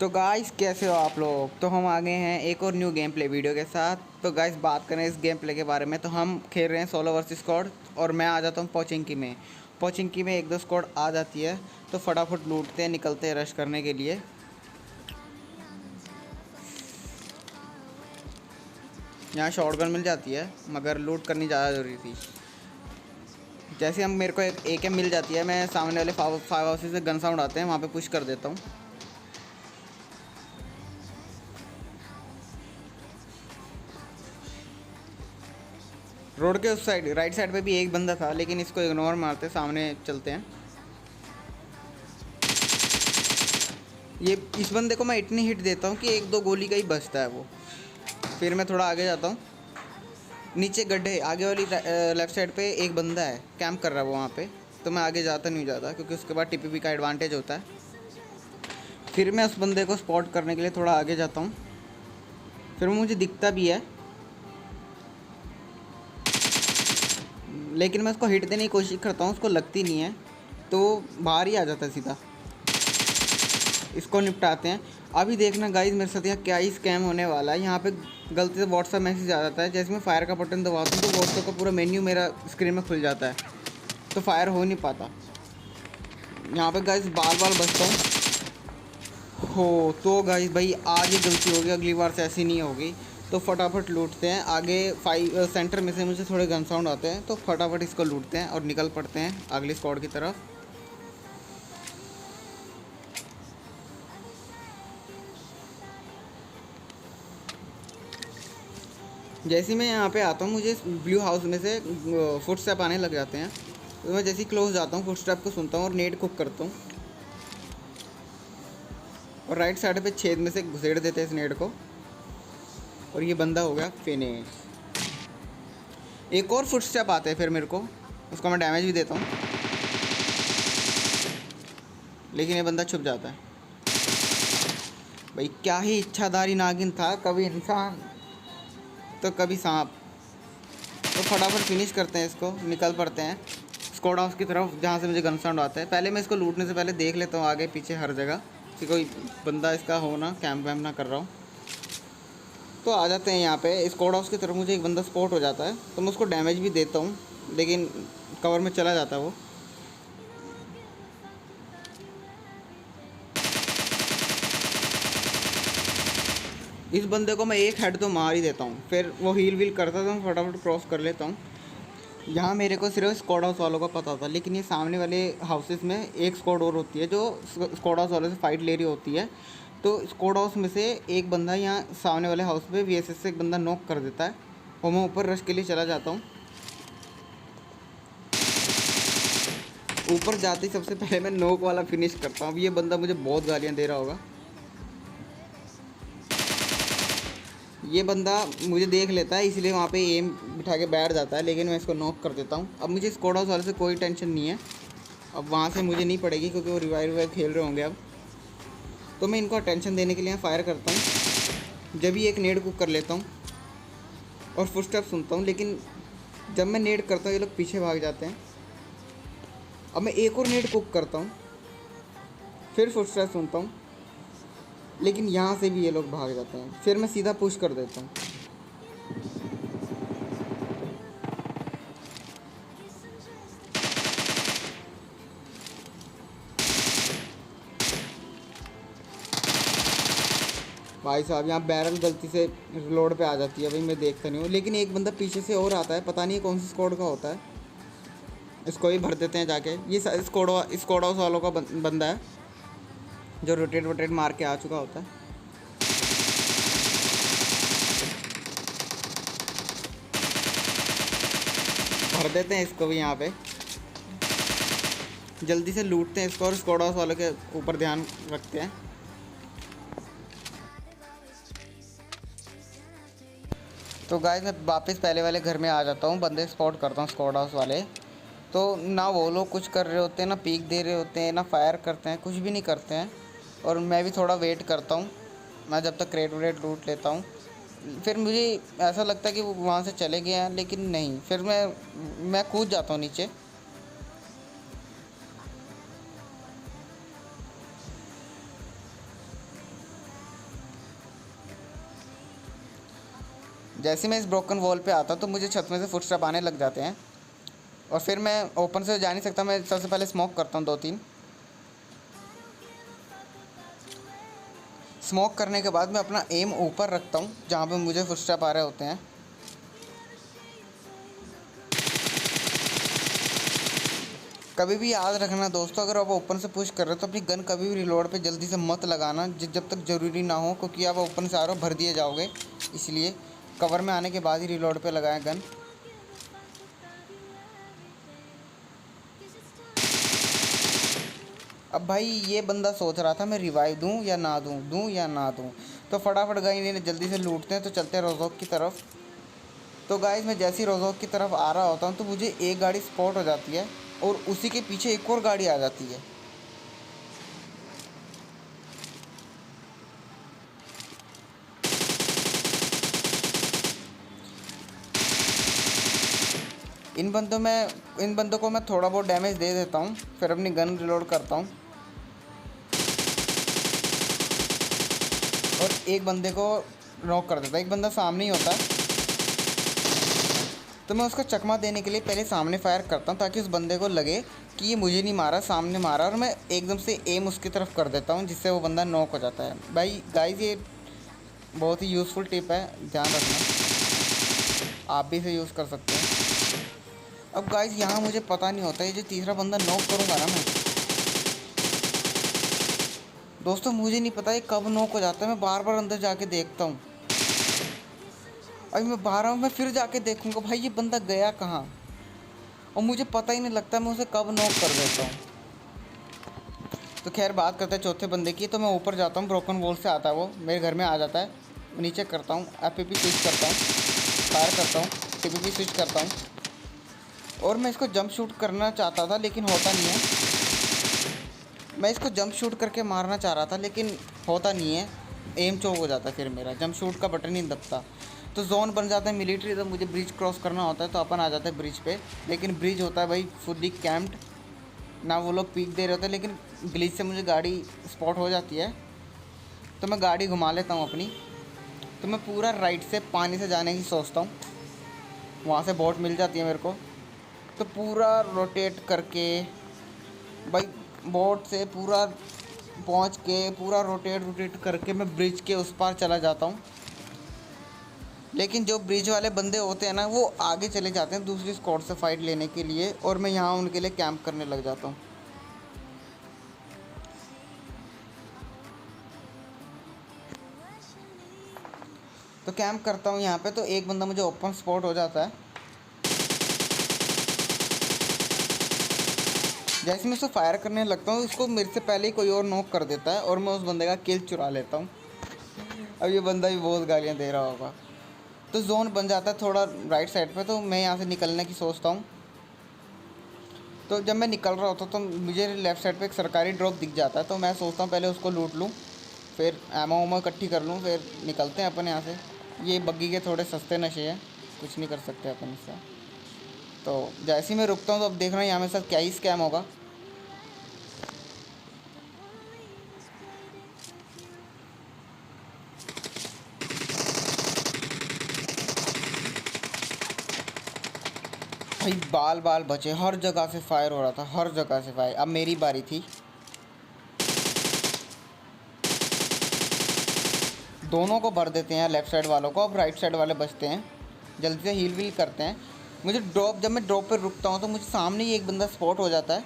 तो गाइस कैसे हो आप लोग। तो हम आ गए हैं एक और न्यू गेम प्ले वीडियो के साथ। तो गाइस बात करें इस गेम प्ले के बारे में, तो हम खेल रहे हैं सोलो वर्सेस स्क्वाड और मैं आ जाता हूँ पोचिंकी में। पोचिंकी में एक दो स्क्वाड आ जाती है तो फटाफट लूटते हैं, निकलते हैं रश करने के लिए। यहाँ शॉटगन मिल जाती है मगर लूट करनी ज़्यादा ज़रूरी थी। जैसे हम मेरे को एक AK मिल जाती है, मैं सामने वाले फाइव हाउसेस से गन साउंड आते हैं वहाँ पे पुश कर देता हूँ। रोड के उस साइड राइट साइड पे भी एक बंदा था, लेकिन इसको इग्नोर मारते सामने चलते हैं। ये इस बंदे को मैं इतनी हिट देता हूँ कि एक दो गोली का ही बचता है वो। फिर मैं थोड़ा आगे जाता हूँ। नीचे गड्ढे आगे वाली लेफ़्ट साइड पे एक बंदा है, कैंप कर रहा है वो वहाँ पे। तो मैं आगे जाता नहीं ज़्यादा, क्योंकि उसके बाद TPP का एडवांटेज होता है। फिर मैं उस बंदे को स्पॉट करने के लिए थोड़ा आगे जाता हूँ। फिर वो मुझे दिखता भी है, लेकिन मैं उसको हिट देने की कोशिश करता हूँ, उसको लगती नहीं है तो बाहर ही आ जाता है सीधा। इसको निपटाते हैं। अभी देखना गाइस मेरे साथ यहाँ क्या ही स्कैम होने वाला है। यहाँ पे गलती से व्हाट्सएप मैसेज आ जाता है, जैसे मैं फायर का बटन दबाता हूँ तो व्हाट्सएप का पूरा मेन्यू मेरा स्क्रीन में खुल जाता है, तो फायर हो नहीं पाता। यहाँ पे गाइस बार बार बचता हूँ। हो तो गाइस भाई आज ही गलती होगी, अगली बार से ऐसी नहीं होगी। तो फटाफट लूटते हैं। आगे सेंटर में से मुझे थोड़े गन साउंड आते हैं, तो फटाफट इसको लूटते हैं और निकल पड़ते हैं अगली स्क्वाड की तरफ। जैसे ही मैं यहाँ पे आता हूँ, मुझे ब्लू हाउस में से फुटस्टेप आने लग जाते हैं। तो मैं जैसे ही क्लोज जाता हूँ, फुटस्टेप को सुनता हूँ और नेट कुक करता हूँ, और राइट साइड पे छेद में से घुसेड़ देते हैं इस नेट को, और ये बंदा हो गया फिनिश। एक और फुटस्टेप आते हैं, फिर मेरे को उसको मैं डैमेज भी देता हूँ, लेकिन ये बंदा छुप जाता है। भाई क्या ही इच्छाधारी नागिन था, कभी इंसान तो कभी सांप। तो फटाफट फिनिश करते हैं इसको, निकल पड़ते हैं स्क्वाड हाउस की तरफ जहाँ से मुझे गन साउंड आता है। पहले मैं इसको लूटने से पहले देख लेता हूँ आगे पीछे हर जगह कि कोई बंदा इसका हो ना, कैंप वैम्प ना कर रहा हूँ। तो आ जाते हैं यहाँ पे स्क्वाड हाउस की तरफ। मुझे एक बंदा स्पॉट हो जाता है तो मैं उसको डैमेज भी देता हूँ, लेकिन कवर में चला जाता है वो। इस बंदे को मैं एक हेड तो मार ही देता हूँ, फिर वो हील वील करता था, मैं फटाफट क्रॉस कर लेता हूँ। यहाँ मेरे को सिर्फ स्क्वाड हाउस वालों का पता था, लेकिन ये सामने वाले हाउसेस में एक स्क्वाड और होती है जो स्क्वाड हाउस वालों से फाइट ले रही होती है। तो स्क्वाड हाउस में से एक बंदा यहाँ सामने वाले हाउस पे VSS से एक बंदा नॉक कर देता है, और मैं ऊपर रश के लिए चला जाता हूँ। ऊपर जाते ही सबसे पहले मैं नॉक वाला फिनिश करता हूँ। अब ये बंदा मुझे बहुत गालियाँ दे रहा होगा। ये बंदा मुझे देख लेता है, इसलिए वहाँ पे एम बिठा के बैठ जाता है, लेकिन मैं इसको नॉक कर देता हूँ। अब मुझे स्क्वाड हाउस वाले से कोई टेंशन नहीं है, अब वहाँ से मुझे नहीं पड़ेगी, क्योंकि वो रिवाइव खेल रहे होंगे अब। तो मैं इनको टेंशन देने के लिए फायर करता हूँ। जब ही एक नेड कुक कर लेता हूँ और फुटस्टेप सुनता हूँ, लेकिन जब मैं नेड करता हूँ ये लोग पीछे भाग जाते हैं। अब मैं एक और नेड कुक करता हूँ, फिर फुटस्टेप सुनता हूँ, लेकिन यहाँ से भी ये लोग भाग जाते हैं। फिर मैं सीधा पुश कर देता हूँ। भाई साहब यहाँ बैरल गलती से रोड पे आ जाती है, भाई मैं देखता नहीं हूँ, लेकिन एक बंदा पीछे से और आता है, पता नहीं कौन सी स्क्वाड का होता है। इसको भी भर देते हैं जाके। ये स्क्वाड हाउस वालों का बंदा है जो रोटेट वोटेट मार के आ चुका होता है। भर देते हैं इसको भी यहाँ पे, जल्दी से लूटते हैं इसको और स्क्वाड हाउस वालों के ऊपर ध्यान रखते हैं। तो गाइस मैं वापस पहले वाले घर में आ जाता हूँ, बंदे स्पॉट करता हूँ स्क्वाड हाउस वाले। तो ना वो लोग कुछ कर रहे होते हैं, ना पीक दे रहे होते हैं, ना फायर करते हैं, कुछ भी नहीं करते हैं। और मैं भी थोड़ा वेट करता हूँ, मैं जब तक क्रेट व्रेट लूट लेता हूँ। फिर मुझे ऐसा लगता है कि वो वहाँ से चले गए हैं, लेकिन नहीं, फिर मैं कूद जाता हूँ नीचे। जैसे मैं इस ब्रोकन वॉल पे आता तो मुझे छत में से फुटस्टेप आने लग जाते हैं और फिर मैं ओपन से जा नहीं सकता। मैं सबसे पहले स्मोक करता हूँ 2-3। स्मोक करने के बाद मैं अपना एम ऊपर रखता हूँ जहाँ पे मुझे फुटस्टेप आ रहे होते हैं। कभी भी याद रखना दोस्तों, अगर आप ओपन से पुश कर रहे हो तो अपनी गन कभी भी रिलोड पे जल्दी से मत लगाना जब तक ज़रूरी ना हो, क्योंकि आप ओपन से आ रहे हो भर दिए जाओगे। इसलिए कवर में आने के बाद ही रिलोड पे लगाएं गन। अब भाई ये बंदा सोच रहा था मैं रिवाइव दूं या ना दूं या ना दूं, तो फटाफट गाइस इन्हें जल्दी से लूटते हैं। तो चलते हैं रोज़ोक की तरफ। तो गाइस मैं जैसे ही रोज़ोक की तरफ आ रहा होता हूँ तो मुझे एक गाड़ी स्पॉट हो जाती है और उसी के पीछे एक और गाड़ी आ जाती है। इन बंदों को मैं थोड़ा बहुत डैमेज दे देता हूँ, फिर अपनी गन रिलोड करता हूँ और एक बंदे को नॉक कर देता। एक बंदा सामने ही होता है तो मैं उसको चकमा देने के लिए पहले सामने फायर करता हूँ ताकि उस बंदे को लगे कि ये मुझे नहीं मारा, सामने मारा, और मैं एकदम से एम उसकी तरफ कर देता हूँ जिससे वो बंदा नॉक हो जाता है। भाई गाइस ये बहुत ही यूज़फुल टिप है, ध्यान रखना, आप भी इसे यूज़ कर सकते हैं। अब गाइस यहाँ मुझे पता नहीं होता, ये जो तीसरा बंदा नॉक करूँगा ना मैं, दोस्तों मुझे नहीं पता ये कब नॉक हो जाता है। मैं बार बार अंदर जाके देखता हूँ। अभी मैं बाहर आऊँ, मैं फिर जाके देखूँगा भाई ये बंदा गया कहाँ, और मुझे पता ही नहीं लगता मैं उसे कब नॉक कर देता हूँ। तो खैर बात करते हैं चौथे बंदे की। तो मैं ऊपर जाता हूँ, ब्रोकन वॉल से आता है वो, मेरे घर में आ जाता है। मैं नीचे करता हूँ, FPP स्विच करता हूँ, फायर करता हूँ, TPP स्विच करता हूँ, और मैं इसको जंप शूट करना चाहता था लेकिन होता नहीं है। मैं इसको जंप शूट करके मारना चाह रहा था लेकिन होता नहीं है, एम चोक हो जाता है, फिर मेरा जंप शूट का बटन नहीं दबता। तो जोन बन जाता है मिलिट्री, तो मुझे ब्रिज क्रॉस करना होता है तो अपन आ जाता है ब्रिज पे। लेकिन ब्रिज होता है भाई फुल्ली कैम्प्ड, ना वो लोग पीक दे रहे होते, लेकिन ग्लिच से मुझे गाड़ी स्पॉट हो जाती है तो मैं गाड़ी घुमा लेता हूँ अपनी। तो मैं पूरा राइट से पानी से जाने की सोचता हूँ, वहाँ से बोट मिल जाती है मेरे को। तो पूरा रोटेट करके भाई बोट से पूरा पहुँच के पूरा रोटेट करके मैं ब्रिज के उस पार चला जाता हूँ। लेकिन जो ब्रिज वाले बंदे होते हैं ना वो आगे चले जाते हैं दूसरी स्क्वाड से फाइट लेने के लिए, और मैं यहाँ उनके लिए कैंप करने लग जाता हूँ। तो कैंप करता हूँ यहाँ पे, तो एक बंदा मुझे ओपन स्पॉट हो जाता है। जैसे मैं उसको फायर करने लगता हूँ उसको मेरे से पहले ही कोई और नॉक कर देता है और मैं उस बंदे का किल चुरा लेता हूँ। अब ये बंदा भी बहुत गालियाँ दे रहा होगा। तो जोन बन जाता है थोड़ा राइट साइड पे, तो मैं यहाँ से निकलने की सोचता हूँ। तो जब मैं निकल रहा होता तो मुझे लेफ़्ट साइड पे एक सरकारी ड्रॉप दिख जाता है, तो मैं सोचता हूँ पहले उसको लूट लूँ, फिर एमो उमो इकट्ठी कर लूँ, फिर निकलते हैं अपन यहाँ से। ये बग्गी के थोड़े सस्ते नशे हैं, कुछ नहीं कर सकते अपन इससे। तो जैसे ही मैं रुकता हूँ तो अब देख रहा हूँ यहाँ मेरे साथ क्या ही स्कैम होगा। भाई बाल बाल बचे, हर जगह से फायर हो रहा था, हर जगह से फायर। अब मेरी बारी थी, दोनों को भर देते हैं लेफ़्ट साइड वालों को। अब राइट साइड वाले बचते हैं, जल्दी से हील वील करते हैं। मुझे जब मैं ड्रॉप पर रुकता हूँ तो मुझे सामने ही एक बंदा स्पॉट हो जाता है,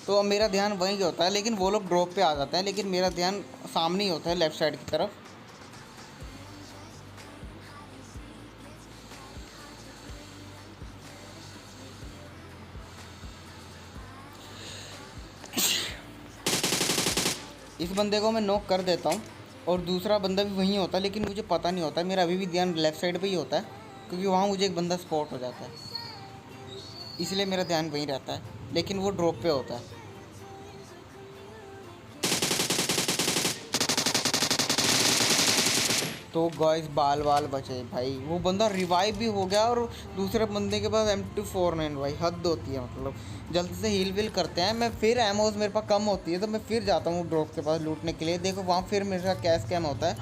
तो अब मेरा ध्यान वहीं होता है। लेकिन वो लोग ड्रॉप पे आ जाते हैं, लेकिन मेरा ध्यान सामने ही होता है लेफ़्ट साइड की तरफ। इस बंदे को मैं नॉक कर देता हूँ और दूसरा बंदा भी वहीं होता है, लेकिन मुझे पता नहीं होता, मेरा अभी भी ध्यान लेफ़्ट साइड पे ही होता है क्योंकि वहाँ मुझे एक बंदा स्पॉट हो जाता है, इसलिए मेरा ध्यान वहीं रहता है, लेकिन वो ड्रॉप पे होता है। तो गाइस बाल बाल बचे भाई, वो बंदा रिवाइव भी हो गया और दूसरे बंदे के पास M249 भाई, हद होती है। मतलब जल्दी से हील वील करते हैं, मैं फिर एमोज मेरे पास कम होती है तो मैं फिर जाता हूँ ड्रॉप के पास लूटने के लिए। देखो वहाँ फिर मेरे साथ क्या स्कैम होता है,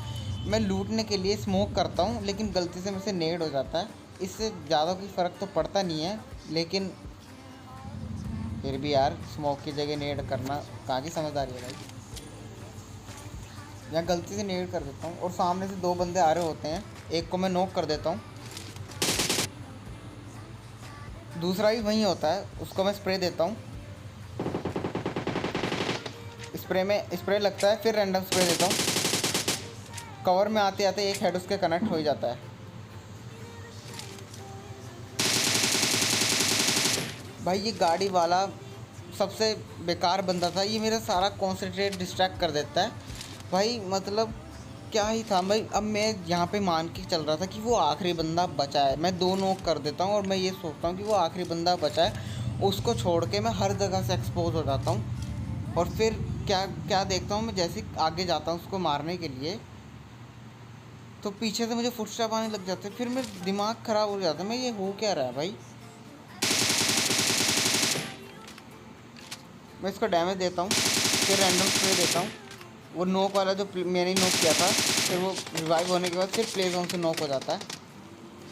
मैं लूटने के लिए स्मोक करता हूँ, लेकिन गलती से मुझसे नेड हो जाता है। इससे ज़्यादा कोई फ़र्क तो पड़ता नहीं है, लेकिन फिर भी यार स्मोक की जगह नेड करना कहाँ की समझदारी है भाई। यहाँ गलती से नेड कर देता हूँ और सामने से 2 बंदे आ रहे होते हैं, एक को मैं नॉक कर देता हूँ, दूसरा भी वहीं होता है, उसको मैं स्प्रे देता हूँ। स्प्रे लगता है, फिर रैंडम स्प्रे देता हूँ। कवर में आते आते एक हेड उसके कनेक्ट हो ही जाता है। भाई ये गाड़ी वाला सबसे बेकार बंदा था, ये मेरा सारा कॉन्सेंट्रेट डिस्ट्रैक्ट कर देता है भाई। मतलब क्या ही था भाई। अब मैं यहाँ पे मान के चल रहा था कि वो आखिरी बंदा बचा है, मैं 2 नॉक कर देता हूँ और मैं ये सोचता हूँ कि वो आखिरी बंदा बचा है, उसको छोड़ के मैं हर जगह से एक्सपोज हो जाता हूँ। और फिर क्या देखता हूँ मैं, जैसे आगे जाता हूँ उसको मारने के लिए, तो पीछे से मुझे फुटस्टेप आने लग जाते हैं। फिर मेरा दिमाग ख़राब हो जाता है, मैं ये हो क्या रहा है भाई। मैं इसको डैमेज देता हूँ, फिर रैंडम स्प्रे देता हूँ। वो नॉक वाला जो मैंने नॉक किया था, फिर वो रिवाइव होने के बाद फिर प्ले जोन से नॉक हो जाता है,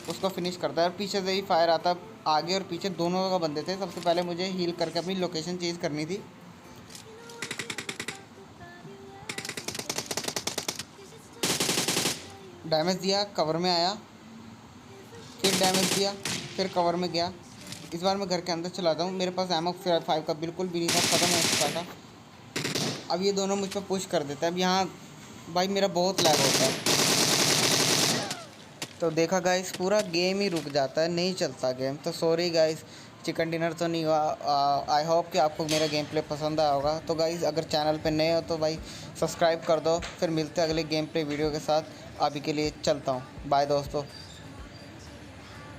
उसको फिनिश करता है। और पीछे से ही फायर आता है, आगे और पीछे दोनों का बंदे थे। सबसे पहले मुझे हील करके अपनी लोकेशन चेंज करनी थी। डैमेज दिया, कवर में आया, फिर डैमेज दिया, फिर कवर में गया। इस बार मैं घर के अंदर चला जाऊँ, मेरे पास एमओ 5 का बिल्कुल भी नहीं था, ख़त्म हो चुका था। अब ये दोनों मुझ पर पुश कर देते हैं। अब यहाँ भाई मेरा बहुत लैग होता है। तो देखा गाइस, पूरा गेम ही रुक जाता है, नहीं चलता गेम। तो सॉरी गाइस, चिकन डिनर तो नहीं हुआ। आई होप कि आपको मेरा गेम प्ले पसंद आया होगा। तो गाइस अगर चैनल पे नए हो तो भाई सब्सक्राइब कर दो। फिर मिलते हैं अगले गेम प्ले वीडियो के साथ। अभी के लिए चलता हूँ, बाय दोस्तों।